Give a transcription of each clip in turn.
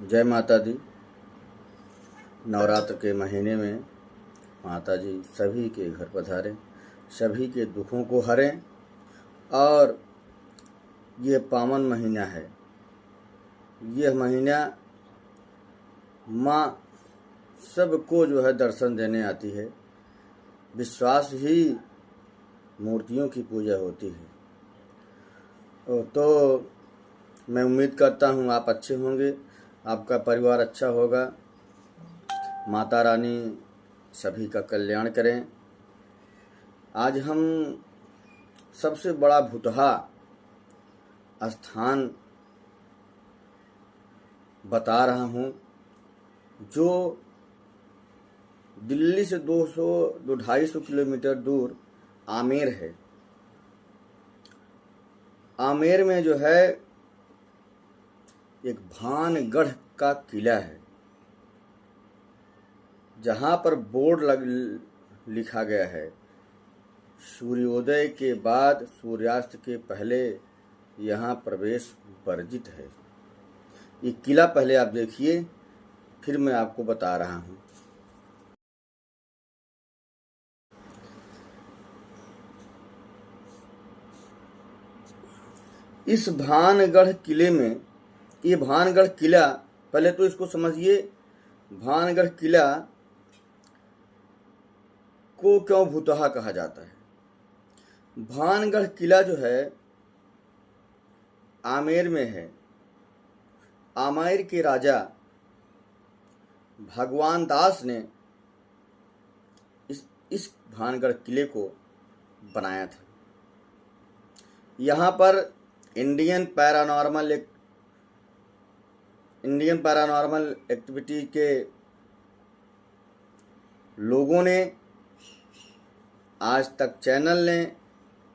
जय माता दी। नवरात्र के महीने में माता जी सभी के घर पधारें, सभी के दुखों को हरें। और ये पावन महीना है। यह महीना माँ सबको जो है दर्शन देने आती है। विश्वास ही मूर्तियों की पूजा होती है। तो मैं उम्मीद करता हूँ आप अच्छे होंगे, आपका परिवार अच्छा होगा। माता रानी सभी का कल्याण करें। आज हम सबसे बड़ा भुतहा स्थान बता रहा हूँ, जो दिल्ली से 200-250 किलोमीटर दूर आमेर है। आमेर में जो है एक भानगढ़ का किला है, जहाँ पर बोर्ड लिखा गया है, सूर्योदय के बाद सूर्यास्त के पहले यहाँ प्रवेश वर्जित है। ये किला पहले आप देखिए, फिर मैं आपको बता रहा हूँ। इस भानगढ़ किले में, ये भानगढ़ किला, पहले तो इसको समझिए, भानगढ़ किला को क्यों भुतहा कहा जाता है। भानगढ़ किला जो है आमेर में है। आमेर के राजा भगवान दास ने इस भानगढ़ किले को बनाया था। यहाँ पर इंडियन पैरानॉर्मल एक्टिविटी के लोगों ने, आज तक चैनल ने,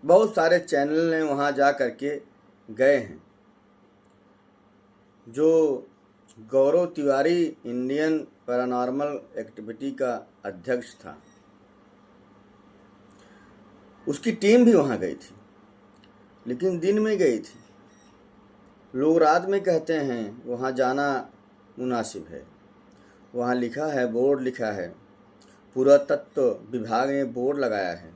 बहुत सारे चैनल ने वहाँ जा कर के गए हैं। जो गौरव तिवारी इंडियन पैरानॉर्मल एक्टिविटी का अध्यक्ष था, उसकी टीम भी वहाँ गई थी, लेकिन दिन में गई थी। लोग रात में कहते हैं वहाँ जाना मुनासिब है। वहाँ लिखा है, बोर्ड लिखा है, पुरातत्व विभाग ने बोर्ड लगाया है,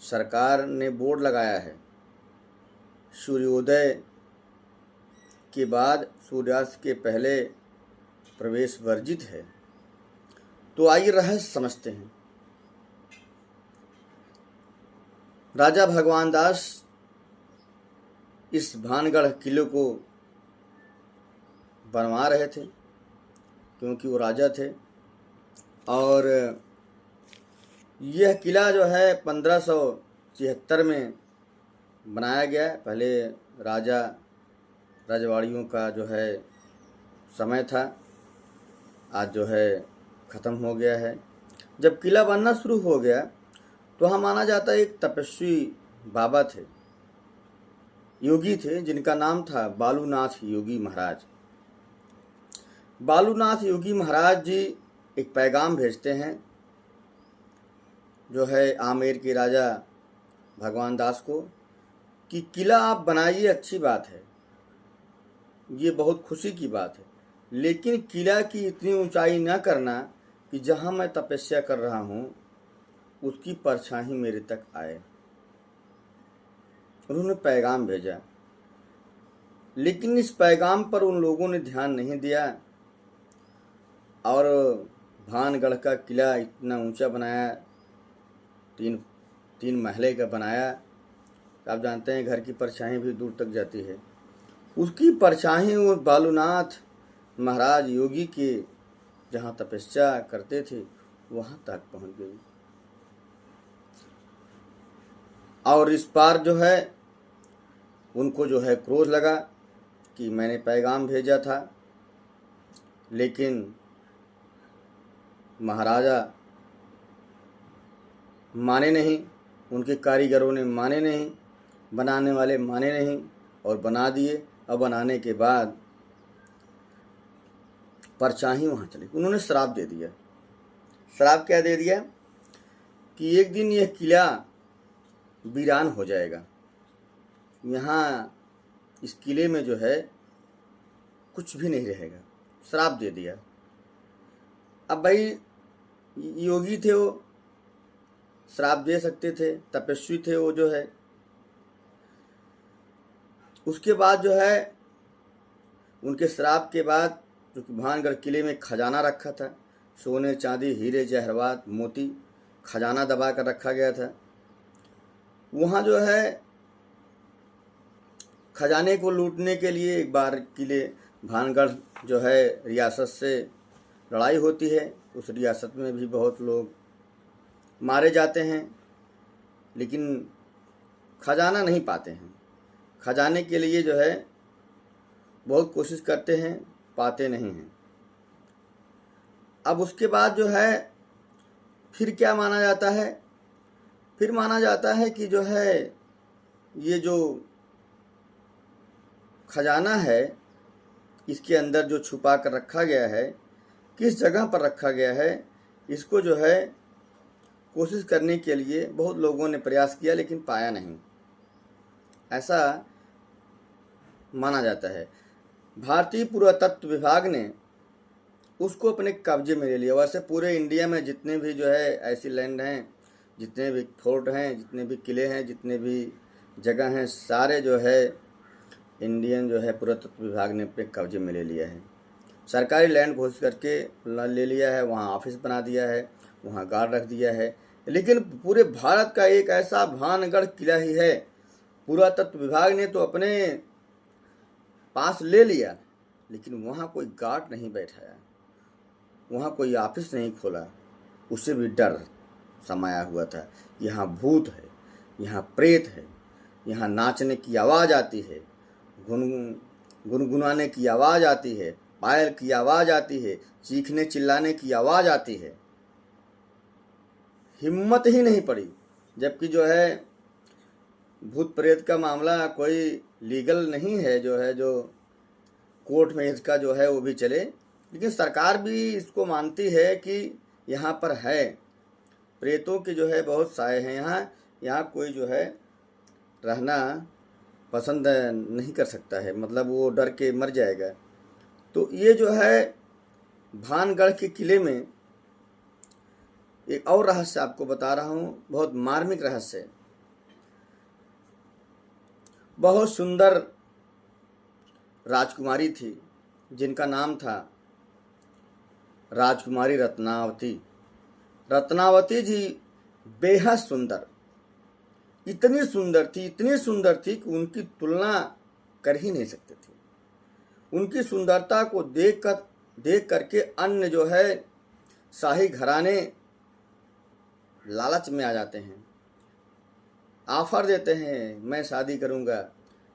सरकार ने बोर्ड लगाया है, सूर्योदय के बाद सूर्यास्त के पहले प्रवेश वर्जित है। तो आइए रहस्य समझते हैं। राजा भगवान दास इस भानगढ़ किले को बनवा रहे थे, क्योंकि वो राजा थे। और यह किला जो है 1576 में बनाया गया। पहले राजवाड़ियों का जो है समय था, आज जो है ख़त्म हो गया है। जब किला बनना शुरू हो गया तो वहाँ माना जाता है एक तपस्वी बाबा थे, योगी थे, जिनका नाम था बालूनाथ योगी महाराज। बालूनाथ योगी महाराज जी एक पैगाम भेजते हैं, जो है आमेर के राजा भगवान दास को, कि किला आप बनाइए, अच्छी बात है, ये बहुत खुशी की बात है, लेकिन किला की इतनी ऊंचाई न करना कि जहां मैं तपस्या कर रहा हूं उसकी परछाई मेरे तक आए। उन्होंने पैगाम भेजा, लेकिन इस पैगाम पर उन लोगों ने ध्यान नहीं दिया और भानगढ़ का किला इतना ऊंचा बनाया, तीन महले का बनाया। आप जानते हैं घर की परछाई भी दूर तक जाती है। उसकी परछाई वो बालूनाथ महाराज योगी के जहाँ तपस्या करते थे वहाँ तक पहुँच गई। और इस पार जो है उनको जो है क्रोध लगा कि मैंने पैगाम भेजा था, लेकिन महाराजा माने नहीं, उनके कारीगरों ने माने नहीं, बनाने वाले माने नहीं, और बना दिए। और बनाने के बाद परछाई वहाँ चली। उन्होंने श्राप दे दिया। श्राप क्या दे दिया कि एक दिन यह किला वीरान हो जाएगा। यहाँ इस किले में जो है कुछ भी नहीं रहेगा। श्राप दे दिया। अब भाई योगी थे, वो श्राप दे सकते थे, तपस्वी थे वो जो है। उसके बाद जो है उनके श्राप के बाद जो कि भानगढ़ किले में खजाना रखा था, सोने चांदी हीरे जहरवात मोती खजाना दबा कर रखा गया था। वहाँ जो है खजाने को लूटने के लिए एक बार किले भानगढ़ जो है रियासत से लड़ाई होती है। उस रियासत में भी बहुत लोग मारे जाते हैं, लेकिन खजाना नहीं पाते हैं। खजाने के लिए जो है बहुत कोशिश करते हैं, पाते नहीं हैं। अब उसके बाद जो है फिर क्या माना जाता है, फिर माना जाता है कि जो है ये जो खजाना है इसके अंदर जो छुपा कर रखा गया है, किस जगह पर रखा गया है, इसको जो है कोशिश करने के लिए बहुत लोगों ने प्रयास किया, लेकिन पाया नहीं, ऐसा माना जाता है। भारतीय पुरातत्व विभाग ने उसको अपने कब्जे में ले लिया। वैसे पूरे इंडिया में जितने भी जो है ऐसी लैंड हैं, जितने भी फोर्ट हैं, जितने भी किले हैं, जितने भी जगह हैं, सारे जो है इंडियन जो है पुरातत्व विभाग ने अपने कब्जे में ले लिया है। सरकारी लैंड घोषित करके ले लिया है, वहाँ ऑफिस बना दिया है, वहाँ गार्ड रख दिया है। लेकिन पूरे भारत का एक ऐसा भानगढ़ किला ही है, पुरातत्व विभाग ने तो अपने पास ले लिया, लेकिन वहाँ कोई गार्ड नहीं बैठाया, वहाँ कोई ऑफिस नहीं खोला। उससे भी डर समाया हुआ था। यहाँ भूत है, यहाँ प्रेत है, यहाँ नाचने की आवाज़ आती है, गुनगुनाने की आवाज़ आती है, पायल की आवाज़ आती है, चीखने चिल्लाने की आवाज़ आती है। हिम्मत ही नहीं पड़ी। जबकि जो है भूत प्रेत का मामला कोई लीगल नहीं है, जो है जो कोर्ट में इसका जो है वो भी चले, लेकिन सरकार भी इसको मानती है कि यहाँ पर है प्रेतों के जो है बहुत साए हैं। यहाँ कोई जो है रहना पसंद नहीं कर सकता है, मतलब वो डर के मर जाएगा। तो ये जो है भानगढ़ के किले में एक और रहस्य आपको बता रहा हूँ, बहुत मार्मिक रहस्य। बहुत सुंदर राजकुमारी थी जिनका नाम था राजकुमारी रत्नावती। रत्नावती जी बेहद सुंदर, इतनी सुंदर थी, इतनी सुंदर थी कि उनकी तुलना कर ही नहीं सकते थे। उनकी सुंदरता को देख करके अन्य जो है शाही घराने लालच में आ जाते हैं, ऑफर देते हैं मैं शादी करूंगा।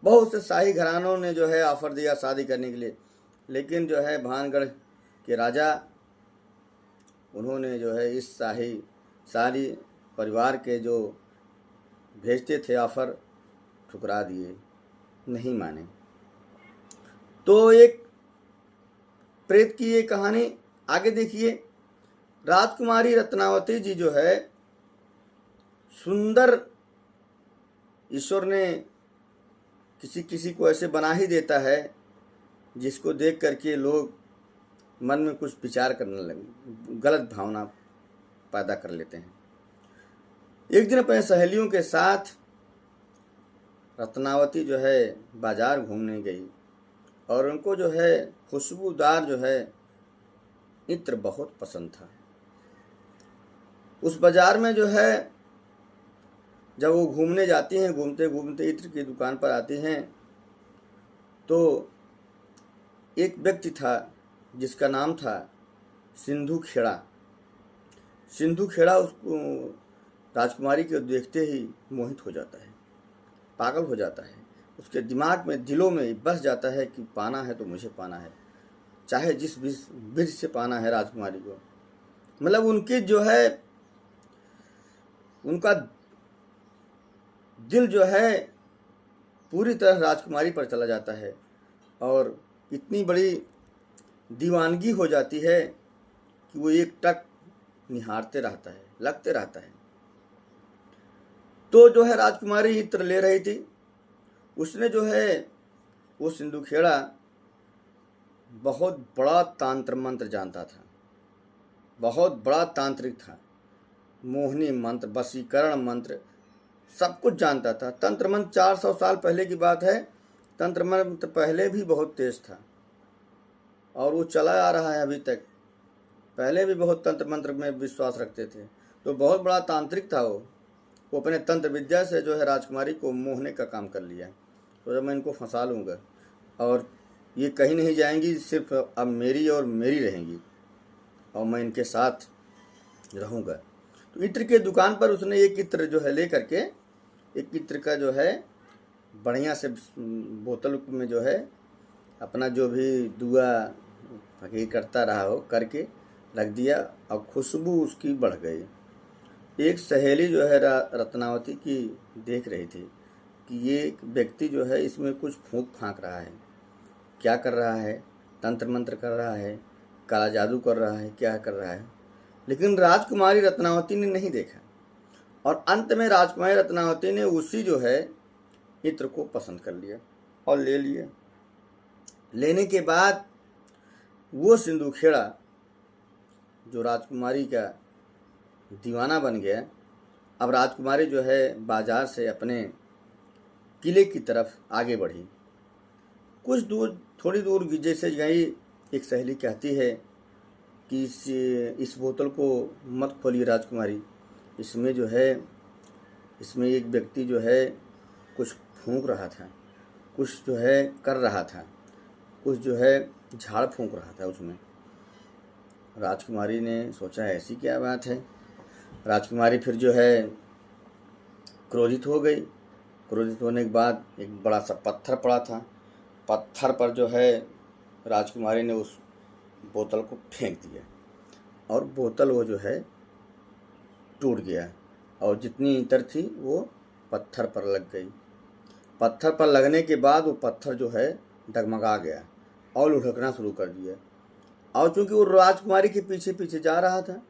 बहुत से शाही घरानों ने जो है ऑफर दिया शादी करने के लिए, लेकिन जो है भानगढ़ के राजा उन्होंने जो है इस सारी परिवार के जो भेजते थे ऑफर ठुकरा दिए, नहीं माने। तो एक प्रेत की ये कहानी आगे देखिए। राजकुमारी रत्नावती जी जो है सुंदर, ईश्वर ने किसी किसी को ऐसे बना ही देता है जिसको देख करके लोग मन में कुछ विचार करने लगे, गलत भावना पैदा कर लेते हैं। एक दिन अपने सहेलियों के साथ रत्नावती जो है बाजार घूमने गई और उनको जो है खुशबूदार जो है इत्र बहुत पसंद था। उस बाजार में जो है जब वो घूमने जाती हैं, घूमते घूमते इत्र की दुकान पर आती हैं, तो एक व्यक्ति था जिसका नाम था सिंधु खेड़ा। सिंधु खेड़ा उसको राजकुमारी को देखते ही मोहित हो जाता है, पागल हो जाता है। उसके दिमाग में, दिलों में बस जाता है कि पाना है तो मुझे पाना है, चाहे जिस विधि से पाना है राजकुमारी को। मतलब उनकी जो है, उनका दिल जो है पूरी तरह राजकुमारी पर चला जाता है और इतनी बड़ी दीवानगी हो जाती है कि वो एक टक निहारते रहता है, लगते रहता है। तो जो है राजकुमारी इत्र ले रही थी, उसने जो है वो सिंधु खेड़ा बहुत बड़ा तांत्र मंत्र जानता था, बहुत बड़ा तांत्रिक था। मोहिनी मंत्र, वशीकरण मंत्र, सब कुछ जानता था। तंत्र मंत्र 400 साल पहले की बात है। तंत्र मंत्र पहले भी बहुत तेज था और वो चला आ रहा है अभी तक। पहले भी बहुत तंत्र मंत्र में विश्वास रखते थे, तो बहुत बड़ा तांत्रिक था वो अपने तंत्र विद्या से जो है राजकुमारी को मोहने का काम कर लिया। तो जब मैं इनको फंसा लूँगा और ये कहीं नहीं जाएंगी, सिर्फ अब मेरी और मेरी रहेंगी और मैं इनके साथ रहूँगा। तो इत्र के दुकान पर उसने एक इत्र जो है ले करके, एक इत्र का जो है बढ़िया से बोतल में जो है अपना जो भी दुआ फकीर करता रहा हो करके रख दिया और खुशबू उसकी बढ़ गई। एक सहेली जो है रत्नावती की देख रही थी कि ये व्यक्ति जो है इसमें कुछ फूंक फाँक रहा है, क्या कर रहा है, तंत्र मंत्र कर रहा है, काला जादू कर रहा है, क्या कर रहा है। लेकिन राजकुमारी रत्नावती ने नहीं देखा और अंत में राजकुमारी रत्नावती ने उसी जो है इत्र को पसंद कर लिया और ले लिया। लेने के बाद वो सिंदूखेड़ा जो राजकुमारी का दीवाना बन गया। अब राजकुमारी जो है बाजार से अपने किले की तरफ आगे बढ़ी। कुछ दूर, थोड़ी दूर जैसे गई, एक सहेली कहती है कि इस बोतल को मत खोलिए राजकुमारी, इसमें जो है, इसमें एक व्यक्ति जो है कुछ फूंक रहा था, कुछ जो है कर रहा था, कुछ जो है झाड़ फूंक रहा था उसमें। राजकुमारी ने सोचा ऐसी क्या बात है। राजकुमारी फिर जो है क्रोधित हो गई। क्रोधित होने के बाद एक बड़ा सा पत्थर पड़ा था, पत्थर पर जो है राजकुमारी ने उस बोतल को फेंक दिया और बोतल वो जो है टूट गया और जितनी इत्र थी वो पत्थर पर लग गई। पत्थर पर लगने के बाद वो पत्थर जो है डगमगा गया और लुढ़कना शुरू कर दिया। और चूंकि वो राजकुमारी के पीछे पीछे जा रहा था,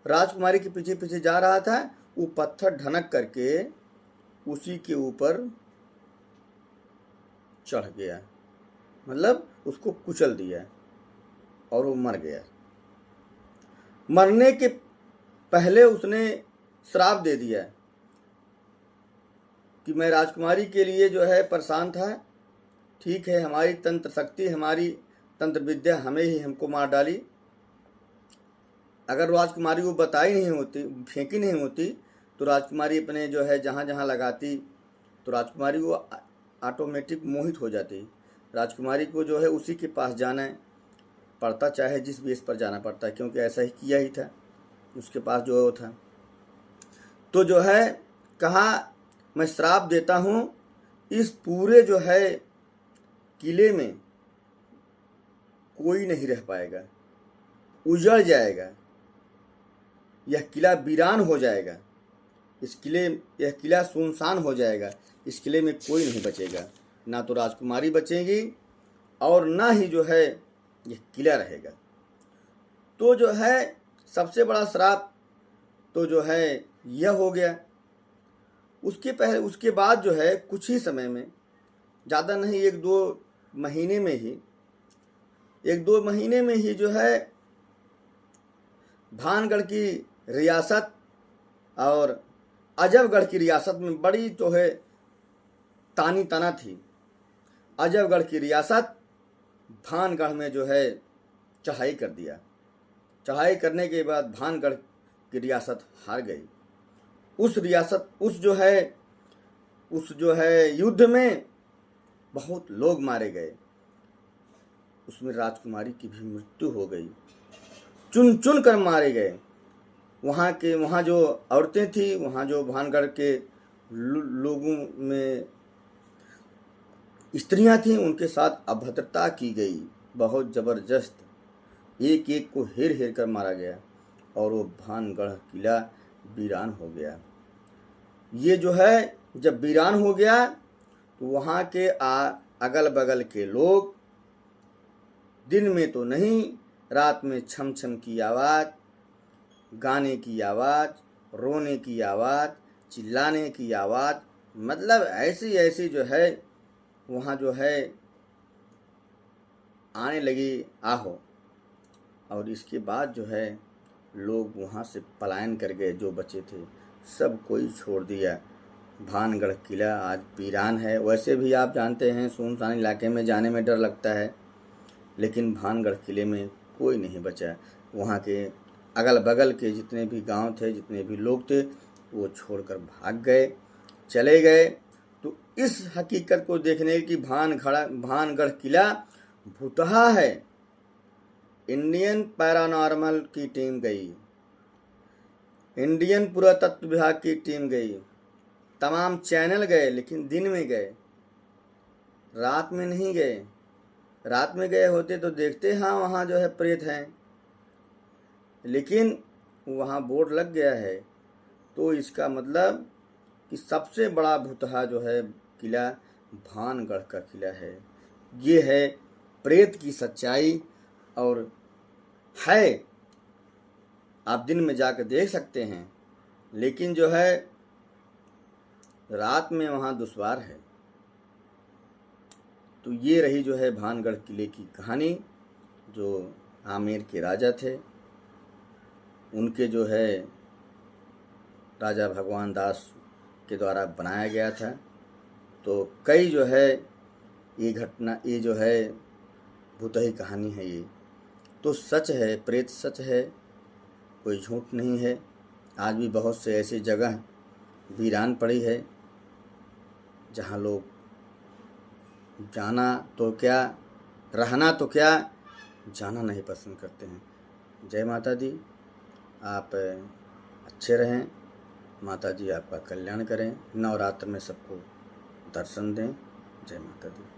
राजकुमारी के पीछे पीछे जा रहा था, वो पत्थर ढनक करके उसी के ऊपर चढ़ गया, मतलब उसको कुचल दिया और वो मर गया। मरने के पहले उसने श्राप दे दिया कि मैं राजकुमारी के लिए जो है परेशान था, ठीक है, हमारी तंत्र शक्ति, हमारी तंत्र विद्या हमें ही हमको मार डाली। अगर राजकुमारी को बताई नहीं होती, फेंकी नहीं होती, तो राजकुमारी अपने जो है जहाँ जहाँ लगाती तो राजकुमारी को ऑटोमेटिक मोहित हो जाती। राजकुमारी को जो है उसी के पास जाना पड़ता, चाहे जिस बेस पर जाना पड़ता, क्योंकि ऐसा ही किया ही था, उसके पास जो था। तो जो है कहा, मैं श्राप देता हूँ, इस पूरे जो है किले में कोई नहीं रह पाएगा, उजड़ जाएगा, यह किला वीरान हो जाएगा, यह किला सुनसान हो जाएगा, इस किले में कोई नहीं बचेगा, ना तो राजकुमारी बचेगी और ना ही जो है यह किला रहेगा। तो जो है सबसे बड़ा श्राप तो जो है यह हो गया। उसके बाद जो है कुछ ही समय में, ज़्यादा नहीं, 1-2 महीने में ही जो है भानगढ़ की रियासत और अजबगढ़ की रियासत में बड़ी जो है तानी तना थी। अजबगढ़ की रियासत भानगढ़ में जो है चढ़ाई कर दिया। चढ़ाई करने के बाद भानगढ़ की रियासत हार गई। उस जो है युद्ध में बहुत लोग मारे गए, उसमें राजकुमारी की भी मृत्यु हो गई, चुन चुन कर मारे गए। वहाँ जो औरतें थी, वहाँ जो भानगढ़ के लोगों में स्त्रियां थीं, उनके साथ अभद्रता की गई, बहुत ज़बरदस्त। एक एक को हेर हेर कर मारा गया और वो भानगढ़ किला वीरान हो गया। ये जो है जब वीरान हो गया तो वहाँ के अगल बगल के लोग दिन में तो नहीं, रात में छम छम की आवाज़, गाने की आवाज़, रोने की आवाज़, चिल्लाने की आवाज़, मतलब ऐसी ऐसी जो है वहाँ जो है आने लगी आहो। और इसके बाद जो है लोग वहाँ से पलायन कर गए, जो बचे थे सब कोई छोड़ दिया। भानगढ़ किला आज वीरान है। वैसे भी आप जानते हैं सुनसान इलाके में जाने में डर लगता है, लेकिन भानगढ़ किले में कोई नहीं बचा। वहाँ के अगल बगल के जितने भी गांव थे, जितने भी लोग थे, वो छोड़कर भाग गए, चले गए। तो इस हकीकत को देखने की भानगढ़ किला भुतहा है। इंडियन पैरानॉर्मल की टीम गई, इंडियन पुरातत्व विभाग की टीम गई, तमाम चैनल गए, लेकिन दिन में गए, रात में नहीं गए। रात में गए होते तो देखते हाँ वहाँ जो है प्रेत हैं, लेकिन वहाँ बोर्ड लग गया है। तो इसका मतलब कि सबसे बड़ा भुतहा जो है किला भानगढ़ का किला है। ये है प्रेत की सच्चाई। और है, आप दिन में जाकर देख सकते हैं, लेकिन जो है रात में वहाँ दुश्वार है। तो ये रही जो है भानगढ़ किले की कहानी, जो आमेर के राजा थे, उनके जो है राजा भगवान दास के द्वारा बनाया गया था। तो कई जो है ये घटना, ये जो है भूतही कहानी है, ये तो सच है, प्रेत सच है, कोई झूठ नहीं है। आज भी बहुत से ऐसी जगह वीरान पड़ी है जहाँ लोग जाना तो क्या, रहना तो क्या, जाना नहीं पसंद करते हैं। जय माता दी। आप अच्छे रहें, माता जी आपका कल्याण करें, नवरात्र में सबको दर्शन दें। जय माता दी।